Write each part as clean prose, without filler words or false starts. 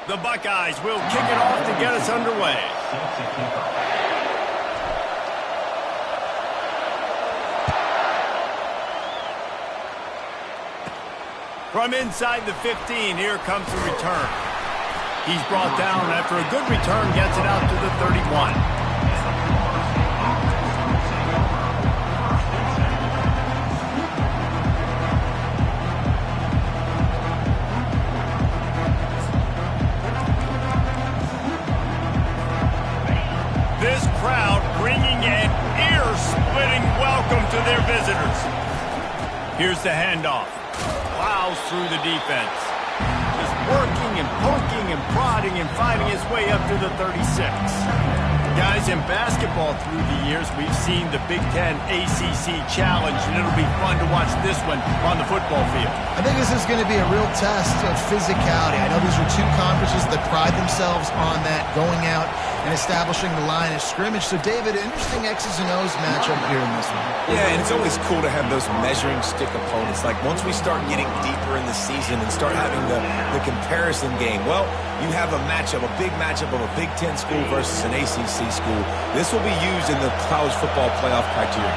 The Buckeyes will kick it off to get us underway. From inside the 15, here comes the return. He's brought down after a good return, gets it out to the 31. This crowd bringing an ear-splitting welcome to their visitors. Here's the handoff. Plows through the defense. Just working and poking and prodding and finding his way up to the 36. Guys, in basketball through the years, we've seen the Big Ten ACC Challenge, and it'll be fun to watch this one on the football field. I think this is going to be a real test of physicality. I know these are two conferences that pride themselves on that, going out and establishing the line of scrimmage. So, David, interesting X's and O's matchup here in this one. Yeah, and it's always cool to have those measuring stick opponents. Like, once we start getting deeper in the season and start having the comparison game, well, you have a matchup, a big matchup of a Big Ten school versus an ACC school. This will be used in the college football playoff criteria.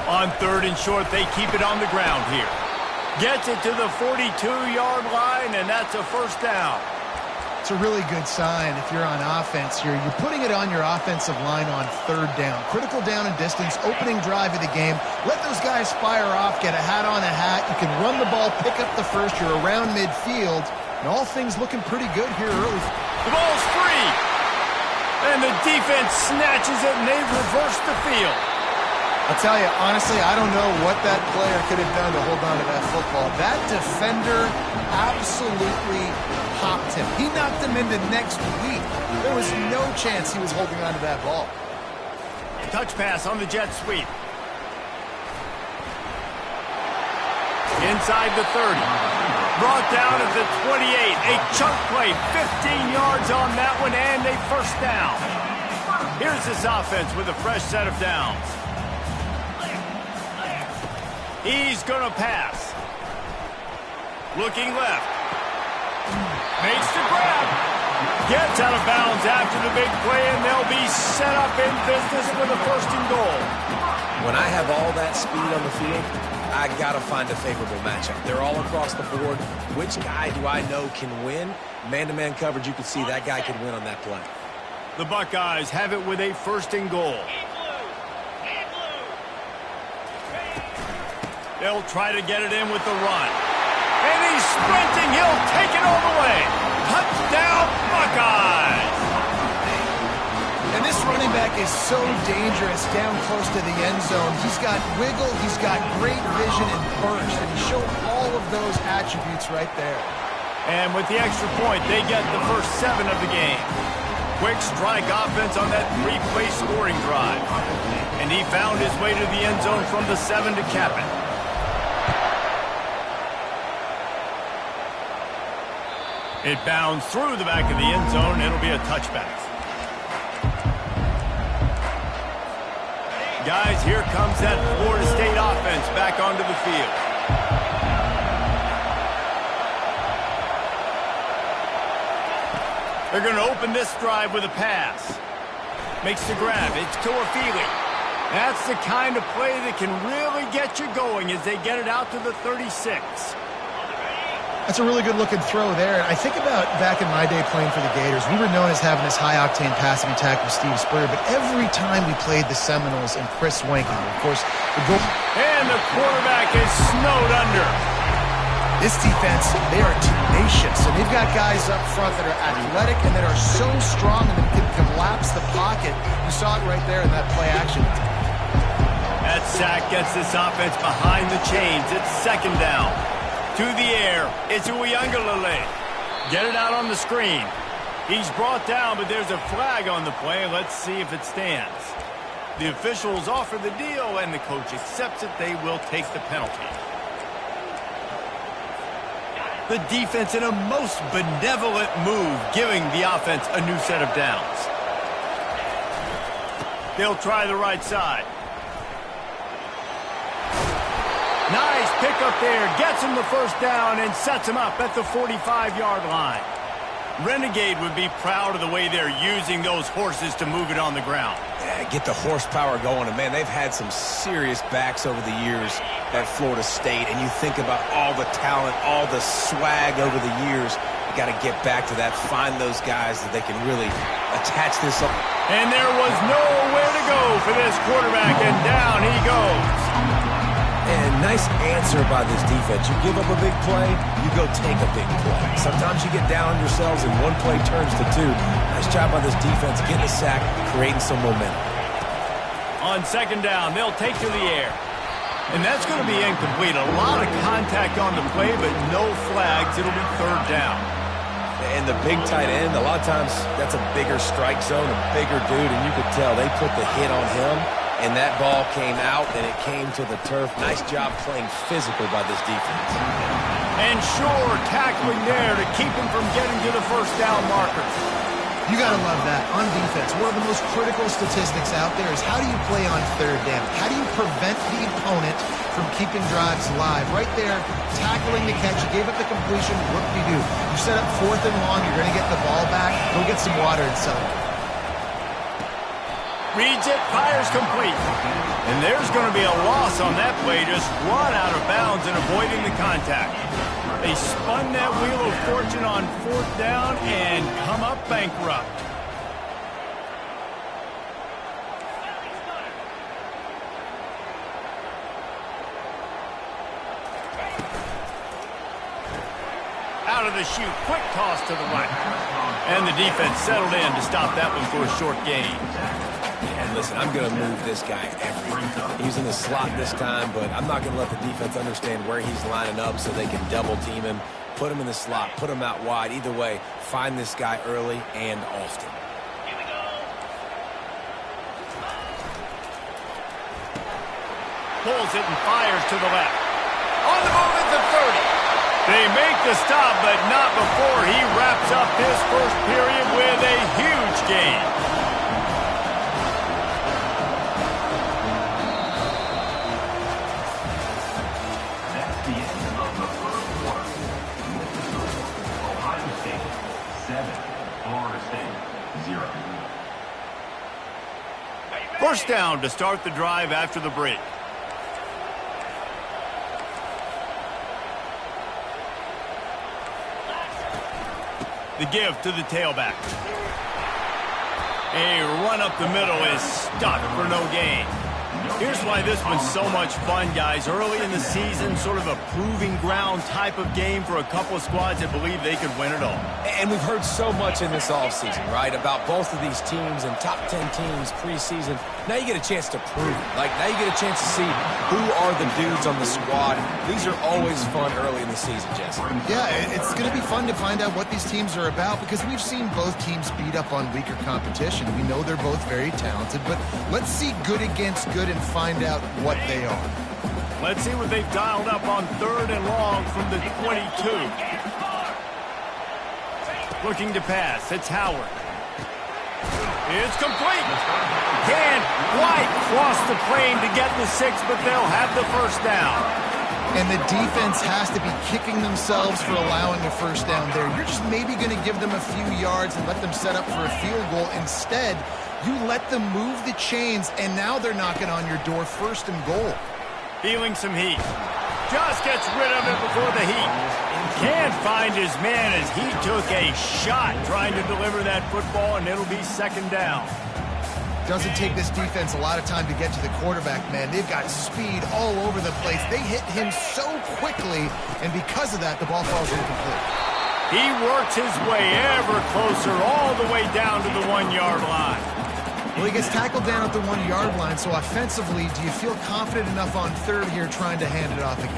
On 3rd and short, they keep it on the ground here. Gets it to the 42-yard line, and that's a first down. It's a really good sign if you're on offense here. You're putting it on your offensive line on 3rd down. Critical down and distance, opening drive of the game. Let those guys fire off, get a hat on a hat. You can run the ball, pick up the first. You're around midfield. And all things looking pretty good here early. The ball's free. And the defense snatches it, and they reverse the field. I'll tell you, honestly, I don't know what that player could have done to hold on to that football. That defender absolutely popped him. He knocked him into next week. There was no chance he was holding on to that ball. Touch pass on the jet sweep. Inside the 30. Brought down at the 28. A chunk play, 15 yards on that one, and a first down. Here's this offense with a fresh set of downs. He's going to pass. Looking left. Makes the grab. Gets out of bounds after the big play, and they'll be set up in business with a 1st and goal. When I have all that speed on the field, I got to find a favorable matchup. They're all across the board. Which guy do I know can win? Man-to-man coverage, you can see that guy can win on that play. The Buckeyes have it with a 1st and goal. They'll try to get it in with the run. And he's sprinting. He'll take it all the way. Touchdown, Buckeyes! And this running back is so dangerous down close to the end zone. He's got wiggle, he's got great vision and burst, and he showed all of those attributes right there. And with the extra point, they get the first 7 of the game. Quick strike offense on that 3-play scoring drive. And he found his way to the end zone from the 7 to cap it. It bounds through the back of the end zone. It'll be a touchback. Guys, here comes that Florida State offense back onto the field. They're going to open this drive with a pass. Makes the grab. It's Toafili. That's the kind of play that can really get you going as they get it out to the 36. That's a really good-looking throw there. I think about back in my day playing for the Gators, we were known as having this high-octane passing attack with Steve Spurrier, but every time we played the Seminoles and Chris Wanking, of course, the goal... And the quarterback is snowed under. This defense, they are tenacious, and they've got guys up front that are athletic and that are so strong and that can collapse the pocket. You saw it right there in that play action. That sack gets this offense behind the chains. It's 2nd down. To the air, it's Uiagalelei. Get it out on the screen. He's brought down, but there's a flag on the play. Let's see if it stands. The officials offer the deal, and the coach accepts it. They will take the penalty. The defense in a most benevolent move, giving the offense a new set of downs. They'll try the right side. Nice pickup there. Gets him the first down and sets him up at the 45-yard line. Renegade would be proud of the way they're using those horses to move it on the ground. Yeah, get the horsepower going. And, man, they've had some serious backs over the years at Florida State. And you think about all the talent, all the swag over the years. You got to get back to that, find those guys that they can really attach this up. And there was nowhere to go for this quarterback, and down he goes. And nice answer by this defense. You give up a big play, you go take a big play. Sometimes you get down on yourselves and one play turns to two. Nice job by this defense getting a sack, creating some momentum. On second down, they'll take to the air. And that's going to be incomplete. A lot of contact on the play, but no flags. It'll be third down. And the big tight end, a lot of times that's a bigger strike zone, a bigger dude, and you could tell they put the hit on him. And that ball came out, and it came to the turf. Nice job playing physical by this defense. And sure, tackling there to keep him from getting to the first down marker. You got to love that. On defense, one of the most critical statistics out there is how do you play on third down? How do you prevent the opponent from keeping drives live? Right there, tackling the catch. You gave up the completion. What do? You set up fourth and long. You're going to get the ball back. Go get some water and celebrate. Reads it, fires complete. And there's going to be a loss on that play, just run out of bounds and avoiding the contact. They spun that wheel of fortune on fourth down and come up bankrupt. Out of the chute, quick toss to the right. And the defense settled in to stop that one for a short gain. And listen, I'm going to move this guy everywhere. He's in the slot this time, but I'm not going to let the defense understand where he's lining up so they can double team him, put him in the slot, put him out wide. Either way, find this guy early and often. Pulls it and fires to the left. On the move at the 30. They make the stop, but not before he wraps up his first period with a huge gain. First down to start the drive after the break. The give to the tailback. A run up the middle is stuck for no gain. Here's why this one's so much fun, guys. Early in the season, sort of a proving ground type of game for a couple of squads that believe they could win it all. And we've heard so much in this offseason, right, about both of these teams and top 10 teams preseason. Now you get a chance to prove it. Like, now you get a chance to see who are the dudes on the squad. These are always fun early in the season, Jesse. Yeah, it's going to be fun to find out what these teams are about because we've seen both teams beat up on weaker competition. We know they're both very talented, but let's see good against good and find out what they are. Let's see what they've dialed up on third and long from the 22. Looking to pass. It's Howard. It's complete. Can't quite cross the plane to get the 6, but they'll have the first down. And the defense has to be kicking themselves for allowing a first down there. You're just maybe going to give them a few yards and let them set up for a field goal. Instead, you let them move the chains, and now they're knocking on your door first and goal. Feeling some heat. Just gets rid of it before the heat. Can't find his man as he took a shot trying to deliver that football, and it'll be second down. Doesn't take this defense a lot of time to get to the quarterback, man. They've got speed all over the place. They hit him so quickly, and because of that, the ball falls incomplete. He works his way ever closer all the way down to the 1-yard line. Well, he gets tackled down at the 1-yard line, so offensively, do you feel confident enough on third here trying to hand it off again?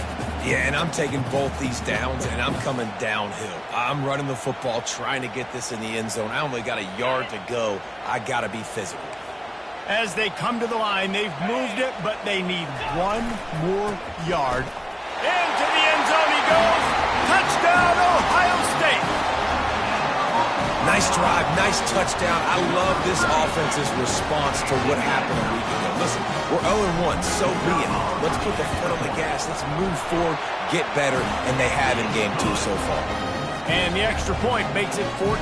Yeah, and I'm taking both these downs, and I'm coming downhill. I'm running the football, trying to get this in the end zone. I only got a yard to go. I got to be physical. As they come to the line, they've moved it, but they need one more yard. Into the end zone he goes. Touchdown, Ohio State. Nice drive, nice touchdown. I love this offense's response to what happened a week ago. Listen, we're 0-1, so be it. Let's put the foot on the gas. Let's move forward, get better, and they have in game 2 so far. And the extra point makes it 14-0.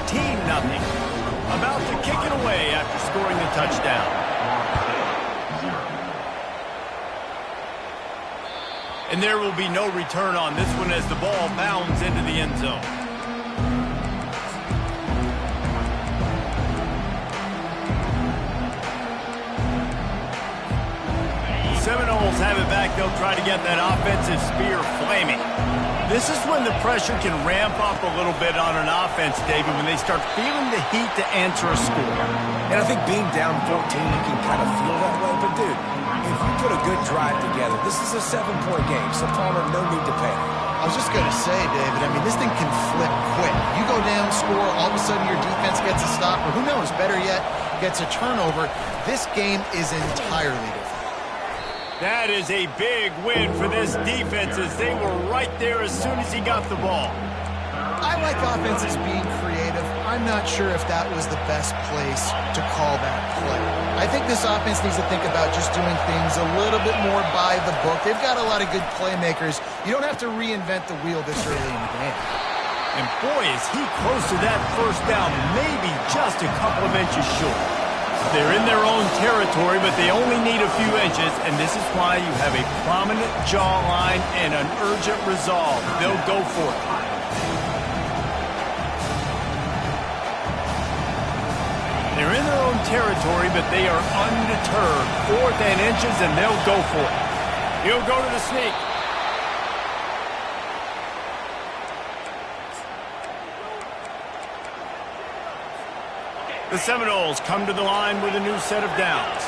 About to kick it away after scoring the touchdown. And there will be no return on this one as the ball bounds into the end zone. Seminoles have it back. They'll try to get that offensive spear flaming. This is when the pressure can ramp up a little bit on an offense, David, when they start feeling the heat to answer a score. And I think being down 14, you can kind of feel that way. But, dude, if you put a good drive together, this is a 7-point game, so Palmer, no need to panic. I was just going to say, David, I mean, this thing can flip quick. You go down, score, all of a sudden your defense gets a stop, or who knows, better yet, gets a turnover. This game is entirely different. That is a big win for this defense as they were right there as soon as he got the ball. I like offenses being creative. I'm not sure if that was the best place to call that play. I think this offense needs to think about just doing things a little bit more by the book. They've got a lot of good playmakers. You don't have to reinvent the wheel this early in the game. And boy, is he close to that first down, maybe just a couple of inches short. They're in their own territory, but they only need a few inches, and this is why you have a prominent jawline and an urgent resolve. They'll go for it. They're in their own territory, but they are undeterred. 4th and inches, and they'll go for it. He'll go to the sneak. The Seminoles come to the line with a new set of downs.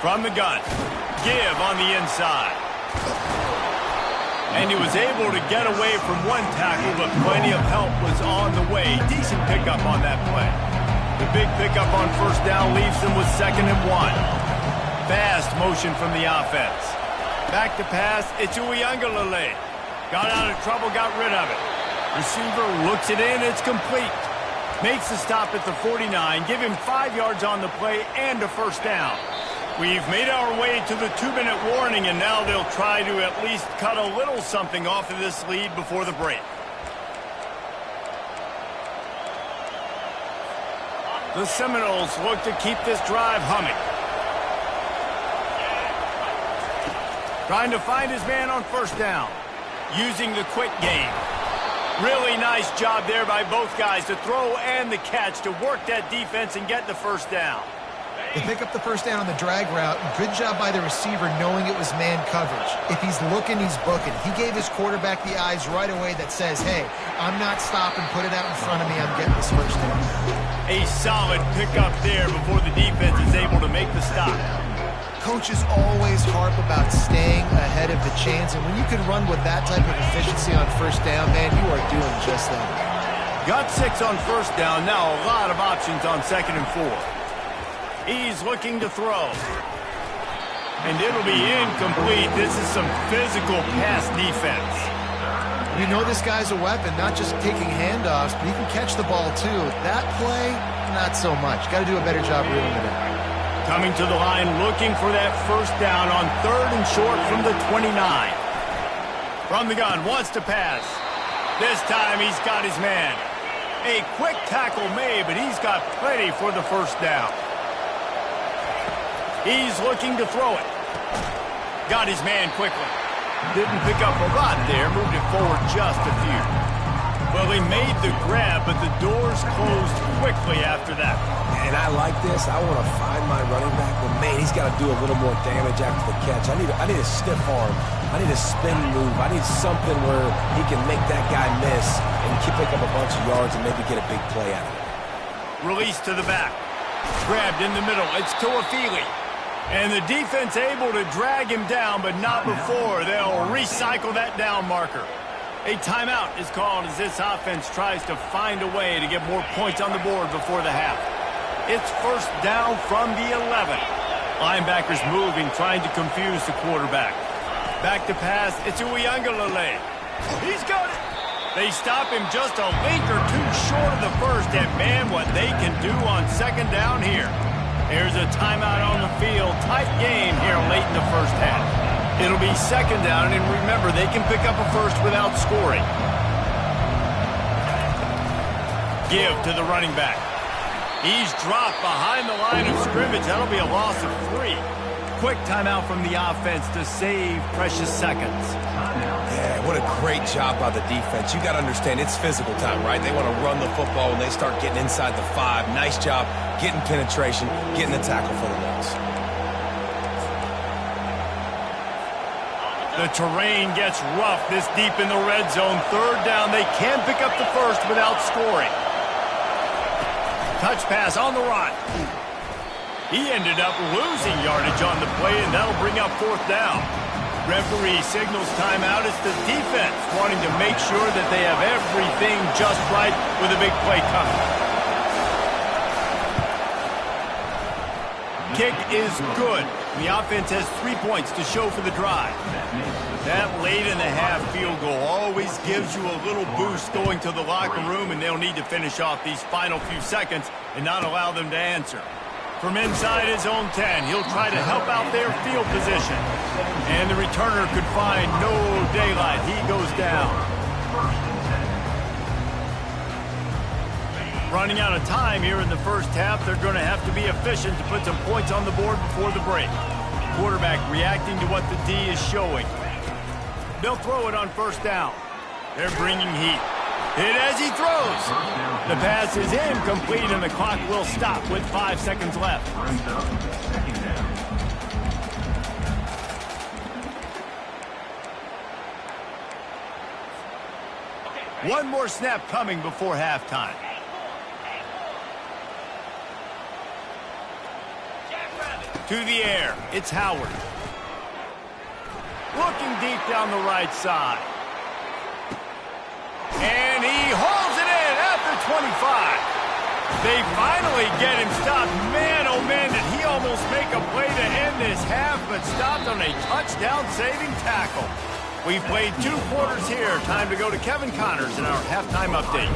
From the gun, give on the inside. And he was able to get away from one tackle, but plenty of help was on the way. Decent pickup on that play. The big pickup on first down leaves them with 2nd and 1. Fast motion from the offense. Back to pass, it's Uiagalelei. Got out of trouble, got rid of it. Receiver looks it in, it's complete. Makes the stop at the 49, give him 5 yards on the play and a first down. We've made our way to the 2-minute warning, and now they'll try to at least cut a little something off of this lead before the break. The Seminoles look to keep this drive humming. Trying to find his man on first down. Using the quick game. Really nice job there by both guys to throw and the catch to work that defense and get the first down. They pick up the first down on the drag route. Good job by the receiver knowing it was man coverage. If he's looking, he's booking. He gave his quarterback the eyes right away that says, hey, I'm not stopping, put it out in front of me, I'm getting this first down. A solid pickup there before the defense is able to make the stop. Coaches always harp about staying ahead of the chains, and when you can run with that type of efficiency on first down, man, you are doing just that. Got 6 on first down, now a lot of options on 2nd and 4. He's looking to throw. And it'll be incomplete. This is some physical pass defense. You know this guy's a weapon, not just taking handoffs, but he can catch the ball too. That play, not so much. Got to do a better job reeling it in. Coming to the line, looking for that first down on 3rd and short from the 29. From the gun, wants to pass. This time he's got his man. A quick tackle made, but he's got plenty for the first down. He's looking to throw it. Got his man quickly. Didn't pick up a lot there, moved it forward just a few. Well, he made the grab, but the doors closed quickly after that. And I like this. I want to find my running back, but man, he's got to do a little more damage after the catch. I need a stiff arm. I need a spin move. I need something where he can make that guy miss and pick up a bunch of yards and maybe get a big play out of it. Release to the back. Grabbed in the middle. It's Toafili. And the defense able to drag him down, but not before they'll recycle that down marker. A timeout is called as this offense tries to find a way to get more points on the board before the half. It's first down from the 11. Linebackers moving, trying to confuse the quarterback. Back to pass, it's Uiagalelei. He's got it. They stop him just a link or two short of the first, and man, what they can do on second down here. Here's a timeout on the field. Tight game here late in the first half. It'll be second down, and remember, they can pick up a first without scoring. Give to the running back. He's dropped behind the line of scrimmage. That'll be a loss of 3. Quick timeout from the offense to save precious seconds. Yeah, what a great job by the defense. You got to understand, it's physical time, right? They want to run the football when they start getting inside the 5. Nice job getting penetration, getting the tackle for the loss. The terrain gets rough this deep in the red zone. Third down, they can pick up the first without scoring. Touch pass on the run. He ended up losing yardage on the play, and that'll bring up fourth down. Referee signals timeout. It's the defense wanting to make sure that they have everything just right with a big play coming. Kick is good. The offense has 3 points to show for the drive. That late-in-the-half field goal always gives you a little boost going to the locker room, and they'll need to finish off these final few seconds and not allow them to answer. From inside his own 10, he'll try to help out their field position. And the returner could find no daylight. He goes down. Running out of time here in the first half, they're going to have to be efficient to put some points on the board before the break. Quarterback reacting to what the D is showing. They'll throw it on first down. They're bringing heat. Hit as he throws. The pass is incomplete, and the clock will stop with 5 seconds left. One more snap coming before halftime. To the air, it's Howard. Looking deep down the right side. And he hauls it in at the 25. They finally get him stopped. Man, oh man, did he almost make a play to end this half, but stopped on a touchdown-saving tackle. We've played 2 quarters here. Time to go to Kevin Connors in our halftime update.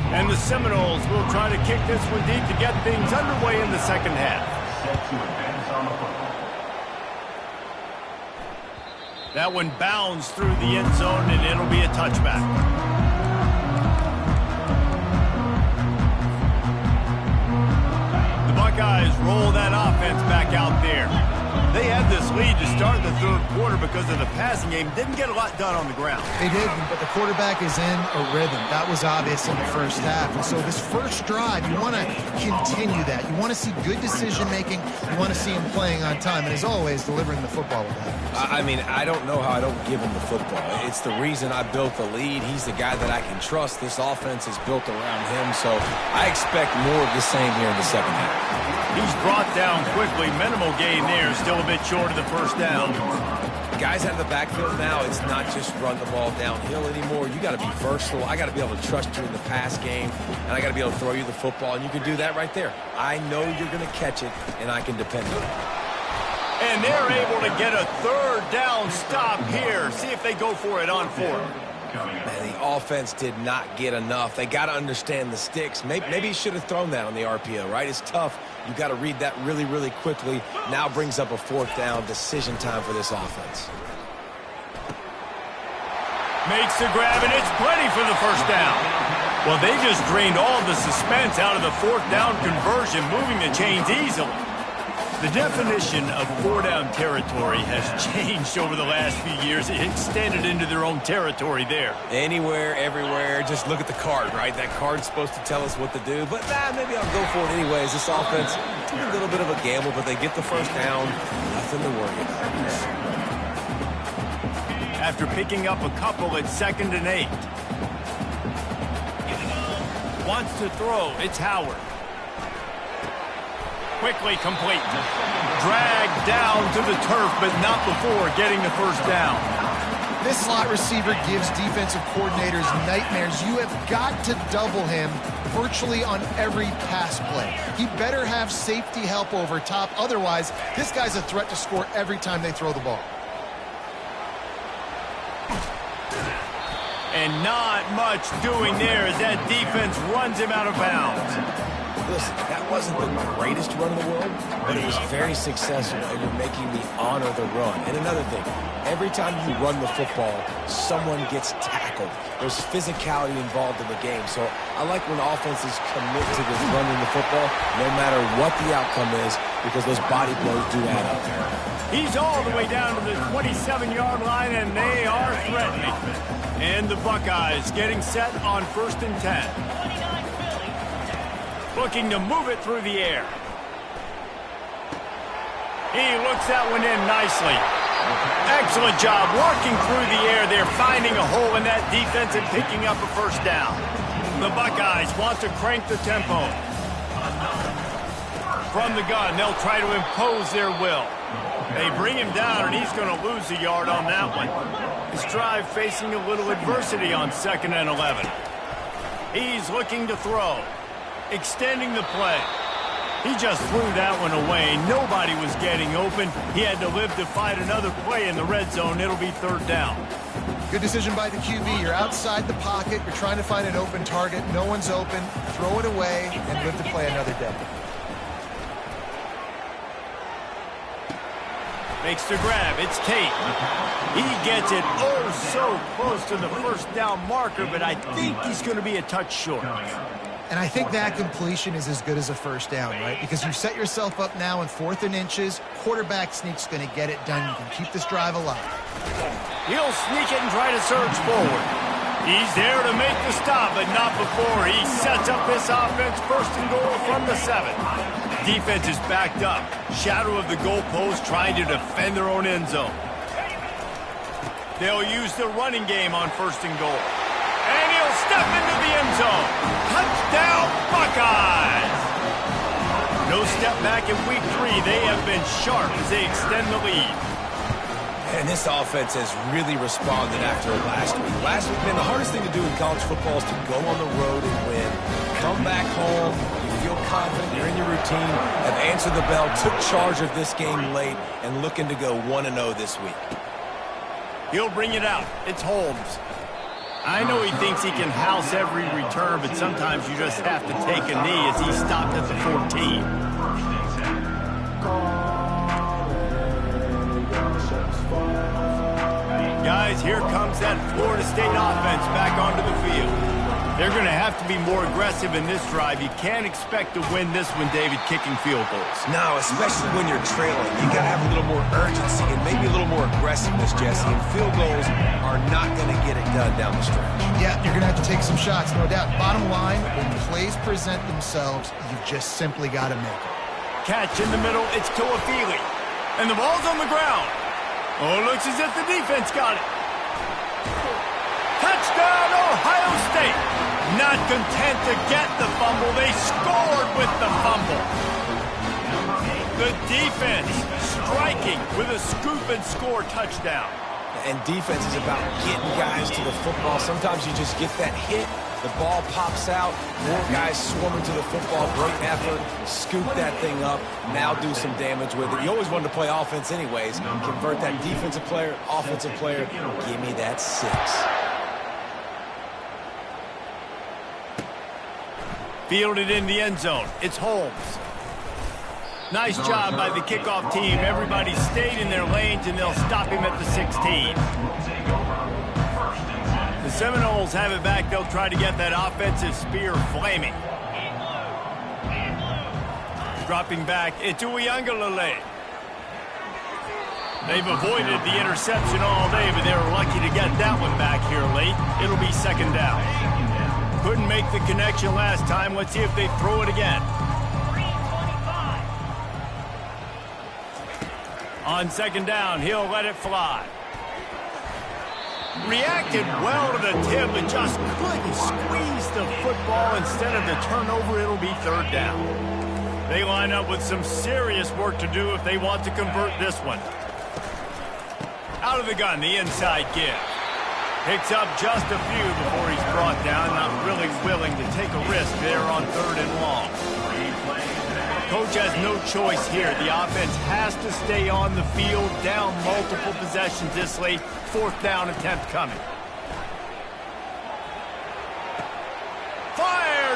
And the Seminoles will try to kick this one deep to get things underway in the second half. That one bounds through the end zone, and it'll be a touchback. The Buckeyes roll that offense back out there. They had this lead to start the third quarter because of the passing game. Didn't get a lot done on the ground. They didn't, but the quarterback is in a rhythm. That was obvious in the first half. And so this first drive, you want to continue that. You want to see good decision-making. You want to see him playing on time. And as always, delivering the football with that. I mean, I don't know how I don't give him the football. It's the reason I built the lead. He's the guy that I can trust. This offense is built around him. So I expect more of the same here in the second half. He's brought down quickly. Minimal gain there. Still a bit short of the first down. Guys out of the backfield now, it's not just run the ball downhill anymore. You got to be versatile. I got to be able to trust you in the pass game, and I got to be able to throw you the football, and you can do that right there. I know you're going to catch it, and I can depend on it. And they're able to get a third down stop here. See if they go for it on 4. Man, the offense did not get enough. They got to understand the sticks. Maybe he should have thrown that on the RPO, right? It's tough. You got to read that really, really quickly. Now brings up a 4th down, decision time for this offense. Makes the grab, and it's plenty for the first down. Well, they just drained all the suspense out of the 4th down conversion, moving the chains easily. The definition of 4-down territory has changed over the last few years. It extended into their own territory there. Anywhere, everywhere, just look at the card, right? That card's supposed to tell us what to do, but maybe I'll go for it anyways. This offense, a little bit of a gamble, but they get the first down. Nothing to worry about. After picking up a couple, it's 2nd and 8. Wants to throw. It's Howard. Quickly complete. Dragged down to the turf, but not before getting the first down. This slot receiver gives defensive coordinators nightmares. You have got to double him virtually on every pass play. He better have safety help over top. Otherwise, this guy's a threat to score every time they throw the ball. And not much doing there as that defense runs him out of bounds. Listen, that wasn't the greatest run in the world, but it was very successful, and you're making me honor the run. And another thing, every time you run the football, someone gets tackled. There's physicality involved in the game. So I like when offenses commit to this running the football, no matter what the outcome is, because those body blows do add up. He's all the way down to the 27-yard line, and they are threatening. And the Buckeyes getting set on 1st and 10. Looking to move it through the air. He looks that one in nicely. Excellent job working through the air there, finding a hole in that defense and picking up a 1st down. The Buckeyes want to crank the tempo. From the gun, they'll try to impose their will. They bring him down, and he's going to lose a yard on that one. His drive facing a little adversity on 2nd and 11. He's looking to throw. Extending the play. He just threw that one away. Nobody was getting open. He had to live to find another play in the red zone. It'll be 3rd down. Good decision by the QB. You're outside the pocket. You're trying to find an open target. No one's open. Throw it away and live to play another day. Makes the grab. It's Tate. He gets it oh so close to the 1st down marker, but I think he's going to be a touch short. And I think that completion is as good as a 1st down, right? Because you set yourself up now in 4th and inches. Quarterback sneak's going to get it done. You can keep this drive alive. He'll sneak it and try to surge forward. He's there to make the stop, but not before he sets up this offense 1st and goal from the 7. Defense is backed up. Shadow of the goalpost trying to defend their own end zone. They'll use the running game on 1st and goal. And he'll step into the end zone. Touchdown, Buckeyes! No step back in week 3. They have been sharp as they extend the lead. And this offense has really responded after last week. Last week, man, the hardest thing to do in college football is to go on the road and win. Come back home, you feel confident, you're in your routine, have answered the bell, took charge of this game late, and looking to go 1-0 this week. He'll bring it out. It's Holmes. I know he thinks he can house every return, but sometimes you just have to take a knee as he stopped at the 14. Guys, here comes that Florida State offense back onto the field. They're going to have to be more aggressive in this drive. You can't expect to win this one, David, kicking field goals. No, especially when you're trailing. You got to have a little more urgency and maybe a little more aggressiveness, Jesse. And field goals are not going to get it done down the stretch. Yeah, you're going to have to take some shots, no doubt. Bottom line, when plays present themselves, you've just simply got to make it. Catch in the middle, it's Toafili. And the ball's on the ground. Oh, looks as if the defense got it. Touchdown, Ohio State. Not content to get the fumble, they scored with the fumble. The defense striking with a scoop and score touchdown. And defense is about getting guys to the football. Sometimes you just get that hit, the ball pops out, more guys swarming to the football, great effort, scoop that thing up, now do some damage with it. You always wanted to play offense anyways. Convert that defensive player, offensive player, give me that 6. Fielded in the end zone. It's Holmes. Nice job by the kickoff team. Everybody stayed in their lanes, and they'll stop him at the 16. The Seminoles have it back. They'll try to get that offensive spear flaming. Dropping back, it's Uiagalelei. They've avoided the interception all day, but they were lucky to get that one back here late. It'll be 2nd down. Couldn't make the connection last time. Let's see if they throw it again. On 2nd down, he'll let it fly. Reacted well to the tip, but just couldn't squeeze the football. Instead of the turnover, it'll be 3rd down. They line up with some serious work to do if they want to convert this one. Out of the gun, the inside give. Picks up just a few before he's brought down. Not really willing to take a risk there on 3rd and long. Coach has no choice here. The offense has to stay on the field, down multiple possessions this late. 4th down attempt coming.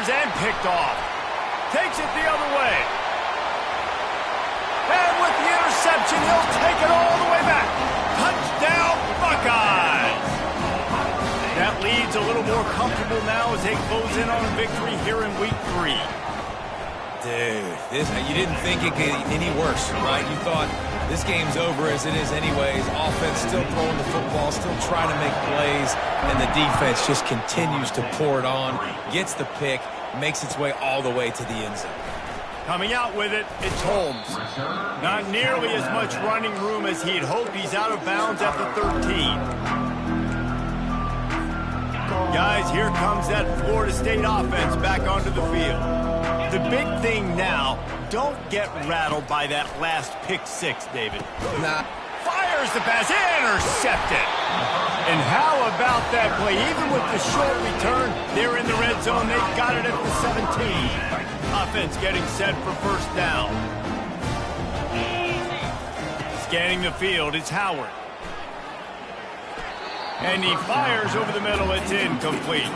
and picked off. Takes it the other way. And with the interception, he'll take it all the way back. Touchdown, Buckeyes! That lead's a little more comfortable now as they close in on a victory here in Week 3. Dude, you didn't think it could get any worse, right? You thought this game's over as it is anyways. Offense still throwing the football, still trying to make plays, and the defense just continues to pour it on, gets the pick, makes its way all the way to the end zone. Coming out with it, it's Holmes. Not nearly as much running room as he'd hoped. He's out of bounds at the 13. Guys, here comes that Florida State offense back onto the field. The big thing now, don't get rattled by that last pick six, David. Nah. Fires the pass, intercepted. And how about that play? Even with the short return, they're in the red zone. They've got it at the 17. Offense getting set for first down. Scanning the field, it's Howard. And he fires over the middle. It's incomplete.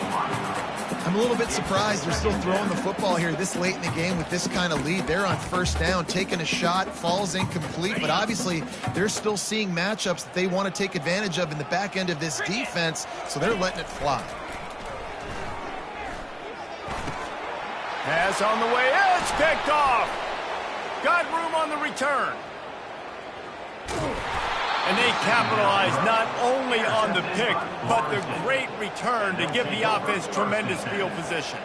I'm a little bit surprised they're still throwing the football here this late in the game with this kind of lead. They're on first down, taking a shot, falls incomplete, but obviously they're still seeing matchups that they want to take advantage of in the back end of this defense, so they're letting it fly. Pass on the way. It's picked off. Got room on the return. And they capitalize not only on the pick, but the great return to give the offense tremendous field position.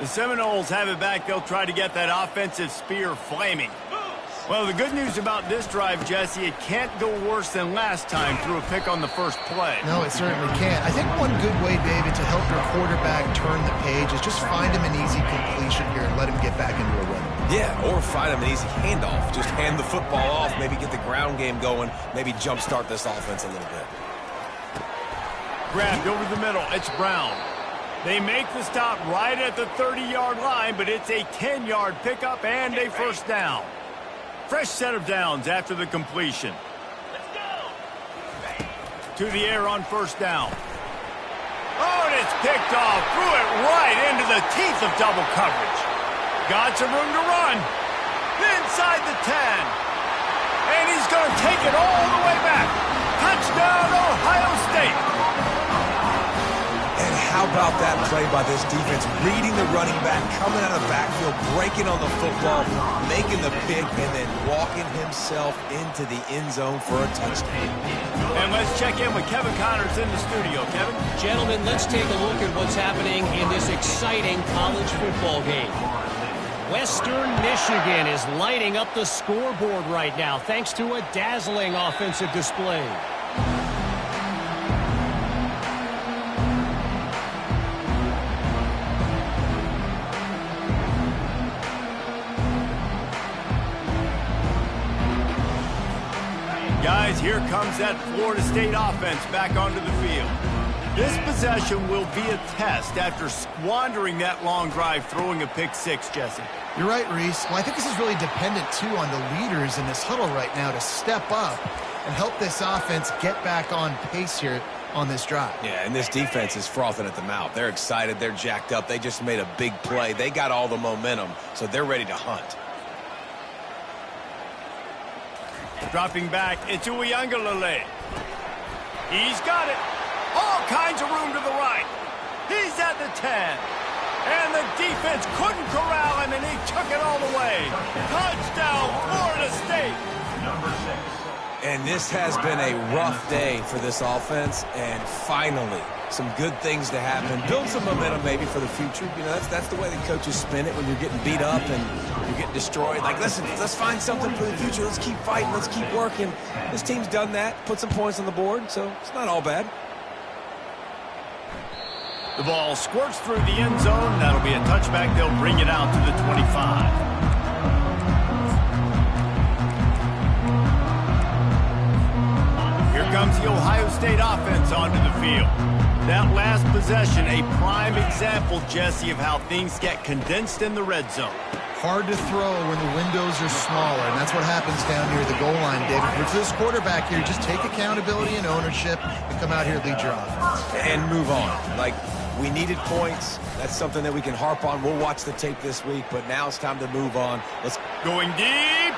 The Seminoles have it back. They'll try to get that offensive spear flaming. Well, the good news about this drive, Jesse, it can't go worse than last time through a pick on the first play. No, it certainly can't. I think one good way, David, to help your quarterback turn the page is just find him an easy completion here and let him get back into a rhythm. Yeah, or find him an easy handoff. Just hand the football off, maybe get the ground game going, maybe jumpstart this offense a little bit. Grabbed over the middle. It's Brown. They make the stop right at the 30-yard line, but it's a 10-yard pickup and a first down. Fresh set of downs after the completion. Let's go. To the air on first down. Oh, and it's picked off. Threw it right into the teeth of double coverage. Got some room to run. Inside the 10. And he's going to take it all the way back. Touchdown, Ohio State. And how about that play by this defense? Reading the running back, coming out of the backfield, breaking on the football, making the pick, and then walking himself into the end zone for a touchdown. And let's check in with Kevin Connors in the studio. Kevin? Gentlemen, let's take a look at what's happening in this exciting college football game. Western Michigan is lighting up the scoreboard right now thanks to a dazzling offensive display. Guys, here comes that Florida State offense back onto the field. This possession will be a test after squandering that long drive throwing a pick six, Jesse. You're right, Reese. Well, I think this is really dependent, too, on the leaders in this huddle right now to step up and help this offense get back on pace here on this drive. Yeah, and this defense is frothing at the mouth. They're excited. They're jacked up. They just made a big play. They got all the momentum, so they're ready to hunt. Dropping back, it's Uiagalelei. He's got it. All kinds of room to the right. He's at the 10. And the defense couldn't corral him, and he took it all the way. Touchdown, Florida State. Number 6. And this has been a rough day for this offense, and finally, some good things to happen. Build some momentum maybe for the future. You know, that's the way the coaches spin it when you're getting beat up and you're getting destroyed. Like, listen, let's find something for the future. Let's keep fighting. Let's keep working. This team's done that, put some points on the board, so it's not all bad. The ball squirts through the end zone. That'll be a touchback. They'll bring it out to the 25. Here comes the Ohio State offense onto the field. That last possession, a prime example, Jesse, of how things get condensed in the red zone. Hard to throw when the windows are smaller, and that's what happens down here at the goal line, David. But for this quarterback here, just take accountability and ownership and come out here and lead your offense. And move on. Like, We needed points. That's something that we can harp on. We'll watch the tape this week, but now it's time to move on. Let's going deep.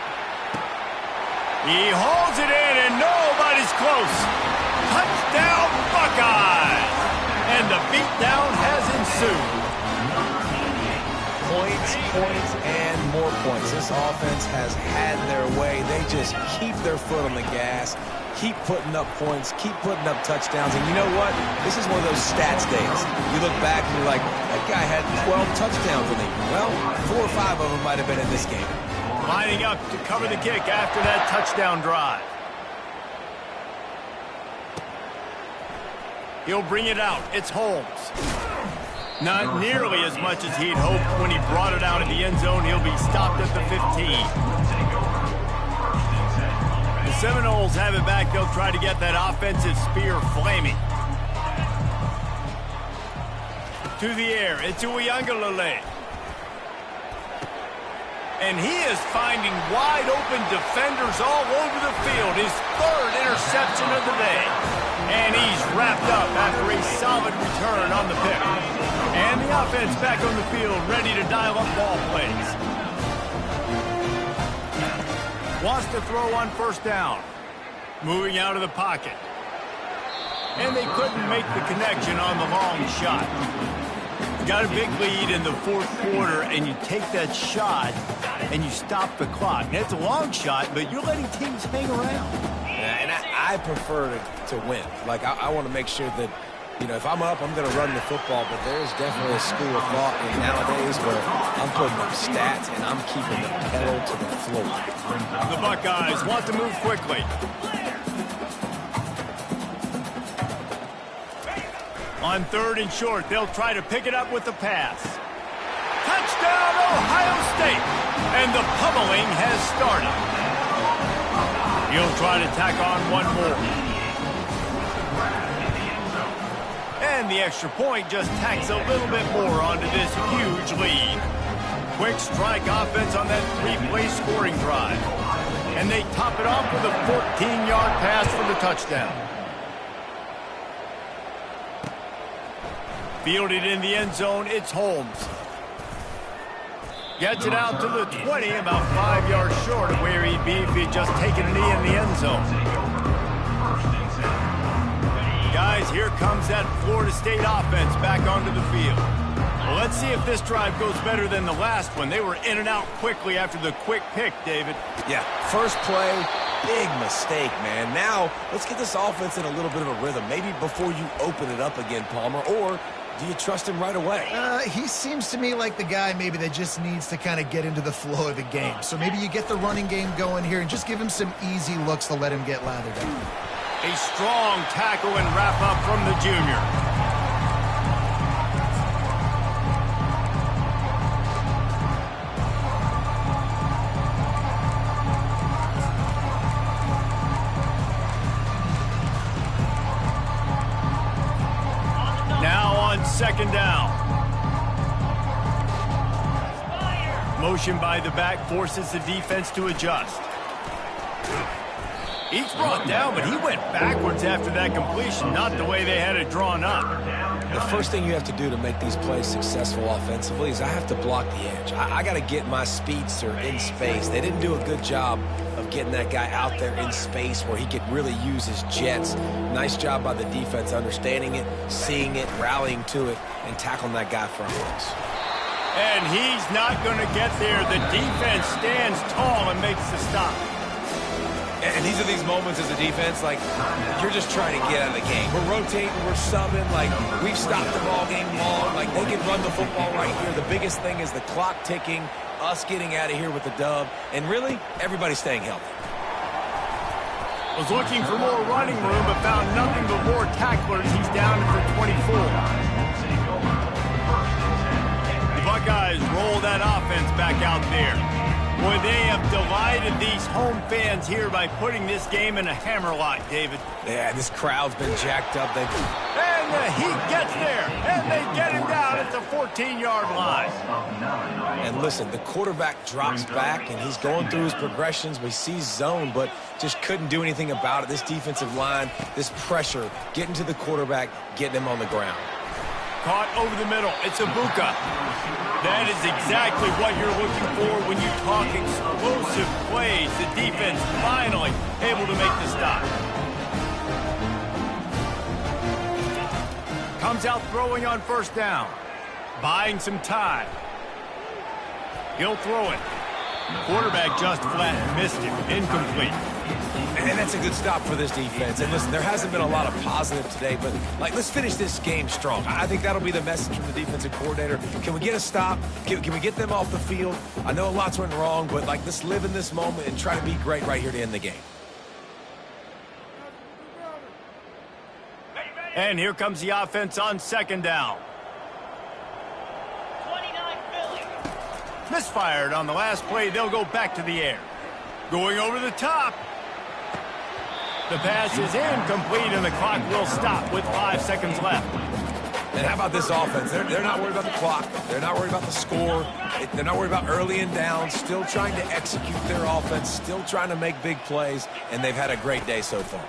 He holds it in, and nobody's close. Touchdown, Buckeyes! And the beatdown has ensued. Points, and more points. This offense has had their way. They just keep their foot on the gas, keep putting up points, keep putting up touchdowns. And you know what? This is one of those stats days. You look back and you're like, that guy had 12 touchdowns in it. Well, 4 or 5 of them might have been in this game. Lining up to cover the kick after that touchdown drive. He'll bring it out. It's Holmes. Not nearly as much as he'd hoped when he brought it out of the end zone. He'll be stopped at the 15. The Seminoles have it back. They'll try to get that offensive spear flaming. To the air. It's Uiagalelei. And he is finding wide-open defenders all over the field. His 3rd interception of the day. And he's wrapped up after a solid return on the pick. And the offense back on the field, ready to dial up ball plays. Wants to throw on 1st down. Moving out of the pocket. And they couldn't make the connection on the long shot. Got a big lead in the 4th quarter, and you take that shot, and you stop the clock. Now, it's a long shot, but you're letting teams hang around. Yeah, and I prefer to win. Like, I want to make sure that, you know, if I'm up, I'm going to run the football, but there's definitely a school of thought nowadays where I'm putting up stats and I'm keeping the pedal to the floor. The Buckeyes want to move quickly. On 3rd and short, they'll try to pick it up with the pass. Touchdown, Ohio State! And the pummeling has started. He'll try to tack on one more. And the extra point just tacks a little bit more onto this huge lead. Quick strike offense on that 3-play scoring drive. And they top it off with a 14-yard pass for the touchdown. Fielded in the end zone, it's Holmes. Gets it out to the 20, about 5 yards short of where he'd be if he'd just taken a knee in the end zone. Guys, here comes that Florida State offense back onto the field. Well, let's see if this drive goes better than the last one. They were in and out quickly after the quick pick, David. Yeah, first play, big mistake, man. Now, let's get this offense in a little bit of a rhythm. Maybe before you open it up again, Palmer, or do you trust him right away? He seems to me like the guy maybe that just needs to kind of get into the flow of the game. So maybe you get the running game going here and just give him some easy looks to let him get lathered up. A strong tackle and wrap up from the junior. Now on 2nd down. Motion by the back forces the defense to adjust. He's brought down, but he went backwards after that completion, not the way they had it drawn up. The first thing you have to do to make these plays successful offensively is I have to block the edge. I got to get my speedster in space. They didn't do a good job of getting that guy out there in space where he could really use his jets. Nice job by the defense understanding it, seeing it, rallying to it, and tackling that guy frontwards. And he's not going to get there. The defense stands tall and makes the stop. And these are these moments as a defense, like, you're just trying to get out of the game. We're rotating, we're subbing, like, we've stopped the ball game long. Like, they can run the football right here. The biggest thing is the clock ticking, us getting out of here with the dub, and really, everybody staying healthy. Was looking for more running room, but found nothing but more tacklers. He's down at the 24. The Buckeyes roll that offense back out there. Boy, they have delighted these home fans here by putting this game in a hammerlock, David. Yeah, this crowd's been jacked up. And the Heat gets there, and they get him down at the 14-yard line. And listen, the quarterback drops back, and he's going through his progressions. We see zone, but just couldn't do anything about it. This defensive line, this pressure, getting to the quarterback, getting him on the ground. Caught over the middle. It's Ibuka. That is exactly what you're looking for when you talk explosive plays. The defense finally able to make the stop. Comes out throwing on first down. Buying some time. He'll throw it. Quarterback just flat missed it. Incomplete. And that's a good stop for this defense. And listen, there hasn't been a lot of positive today, but let's finish this game strong. I think that'll be the message from the defensive coordinator. Can we get a stop? Can we get them off the field? I know lots went wrong, but let's live in this moment and try to be great right here to end the game. And here comes the offense on second down. Misfired on the last play. They'll go back to the air. Going over the top. The pass is incomplete, and the clock will stop with 5 seconds left. And how about this offense? They're not worried about the clock. They're not worried about the score. They're not worried about early and down. Still trying to execute their offense. Still trying to make big plays, and they've had a great day so far.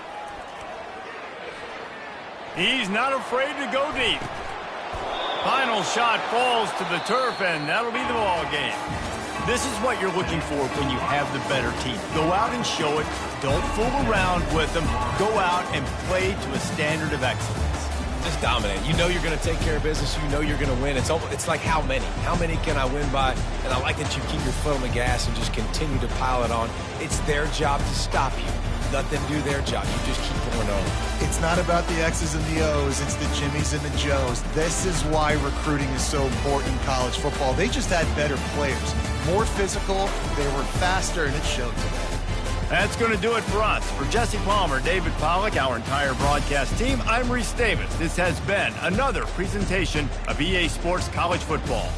He's not afraid to go deep. Final shot falls to the turf, and that'll be the ball game. This is what you're looking for when you have the better team. Go out and show it. Don't fool around with them. Go out and play to a standard of excellence. Just dominate. You know you're going to take care of business. You know you're going to win. It's like how many? How many can I win by? And I like that you keep your foot on the gas and just continue to pile it on. It's their job to stop you. Let them do their job. You just keep going on. It's not about the X's and the O's. It's the Jimmies and the Joes. This is why recruiting is so important in college football. They just had better players. More physical. They were faster, and it showed today. That's going to do it for us. For Jesse Palmer, David Pollack, our entire broadcast team, I'm Reese Davis. This has been another presentation of EA Sports College Football.